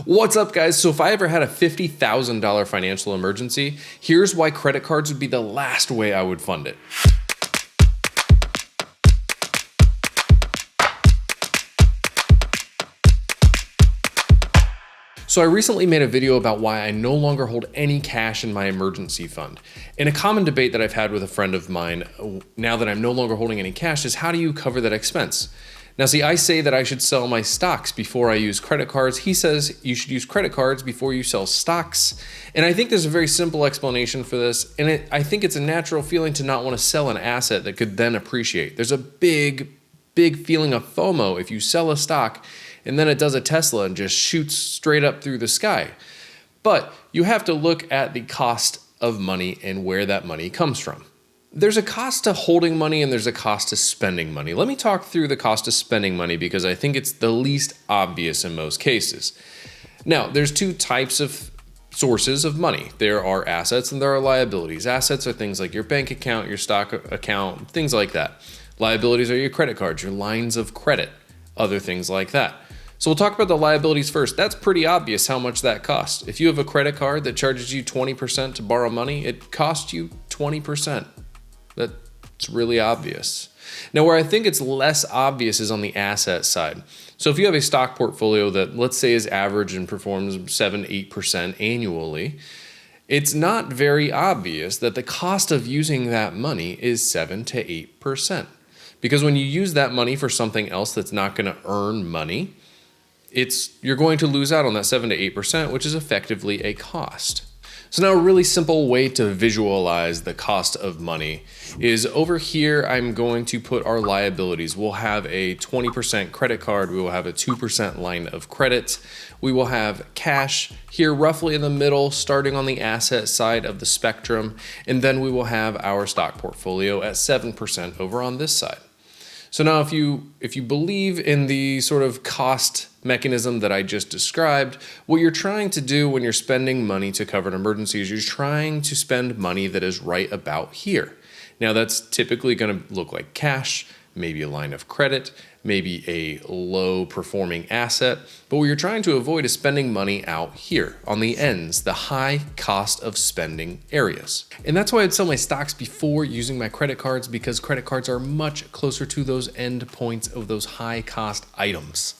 What's up, guys? So if I ever had a $50,000 financial emergency, here's why credit cards would be the last way I would fund it. So I recently made a video about why I no longer hold any cash in my emergency fund. And a common debate that I've had with a friend of mine, now that I'm no longer holding any cash, is how do you cover that expense? Now see, I say that I should sell my stocks before I use credit cards. He says you should use credit cards before you sell stocks. And I think there's a very simple explanation for this. And I think it's a natural feeling to not want to sell an asset that could then appreciate. There's a big feeling of FOMO if you sell a stock and then it does a Tesla and just shoots straight up through the sky. But you have to look at the cost of money and where that money comes from. There's a cost to holding money and there's a cost to spending money. Let me talk through the cost of spending money because I think it's the least obvious in most cases. Now, there's two types of sources of money. There are assets and there are liabilities. Assets are things like your bank account, your stock account, things like that. Liabilities are your credit cards, your lines of credit, other things like that. So we'll talk about the liabilities first. That's pretty obvious how much that costs. If you have a credit card that charges you 20% to borrow money, it costs you 20%. That's really obvious. Now, where I think it's less obvious is on the asset side. So if you have a stock portfolio that, let's say, is average and performs 7-8% annually, it's not very obvious that the cost of using that money is 7 to 8%. Because when you use that money for something else that's not going to earn money, you're going to lose out on that 7 to 8%, which is effectively a cost. So now a really simple way to visualize the cost of money is over here, I'm going to put our liabilities. We'll have a 20% credit card. We will have a 2% line of credit. We will have cash here roughly in the middle, starting on the asset side of the spectrum. And then we will have our stock portfolio at 7% over on this side. So now if you believe in the sort of cost mechanism that I just described, what you're trying to do when you're spending money to cover an emergency is you're trying to spend money that is right about here. Now that's typically going to look like cash, maybe a line of credit, maybe a low performing asset, but what you're trying to avoid is spending money out here on the ends, the high cost of spending areas. And that's why I'd sell my stocks before using my credit cards, because credit cards are much closer to those end points of those high cost items.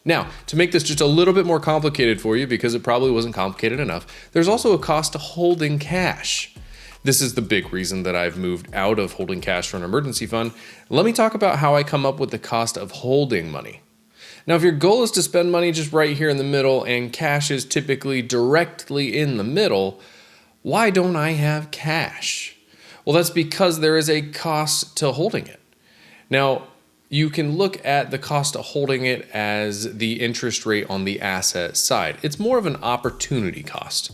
Now, to make this just a little bit more complicated for you, because it probably wasn't complicated enough, there's also a cost to holding cash. This is the big reason that I've moved out of holding cash for an emergency fund. Let me talk about how I come up with the cost of holding money. Now, if your goal is to spend money just right here in the middle and cash is typically directly in the middle, why don't I have cash? Well, that's because there is a cost to holding it. Now, you can look at the cost of holding it as the interest rate on the asset side. It's more of an opportunity cost.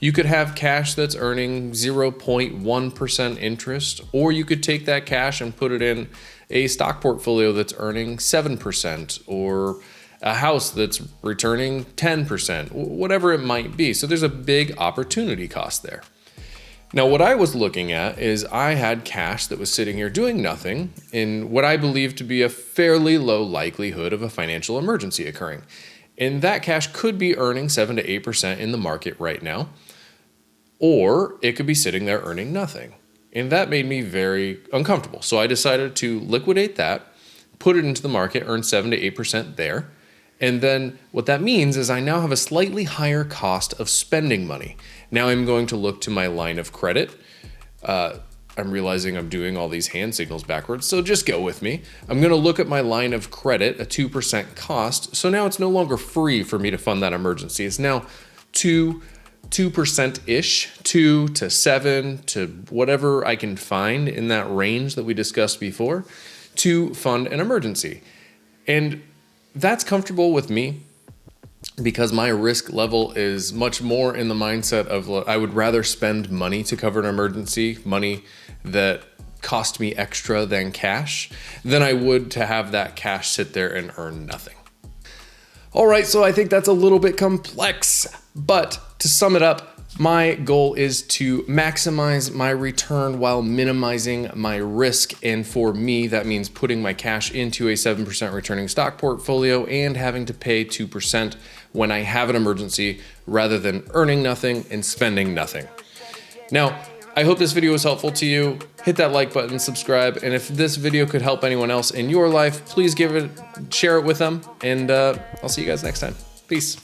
You could have cash that's earning 0.1% interest, or you could take that cash and put it in a stock portfolio that's earning 7%, or a house that's returning 10%, whatever it might be. So there's a big opportunity cost there. Now, what I was looking at is I had cash that was sitting here doing nothing in what I believe to be a fairly low likelihood of a financial emergency occurring. And that cash could be earning 7 to 8% in the market right now, or it could be sitting there earning nothing. And that made me very uncomfortable. So I decided to liquidate that, put it into the market, earn 7 to 8% there. And then what that means is I now have a slightly higher cost of spending money. Now I'm going to look to my line of credit. I'm realizing I'm doing all these hand signals backwards, so just go with me. I'm going to look at my line of credit, a 2% cost. So now it's no longer free for me to fund that emergency. It's now 2%-ish, 2 to 7 to whatever I can find in that range that we discussed before to fund an emergency. And that's comfortable with me because my risk level is much more in the mindset of I would rather spend money to cover an emergency, money that cost me extra than cash, than I would to have that cash sit there and earn nothing. All right, so I think that's a little bit complex, but to sum it up, my goal is to maximize my return while minimizing my risk. And for me, that means putting my cash into a 7% returning stock portfolio and having to pay 2% when I have an emergency rather than earning nothing and spending nothing. Now, I hope this video was helpful to you. Hit that like button, subscribe, and if this video could help anyone else in your life, please share it with them, and I'll see you guys next time. Peace.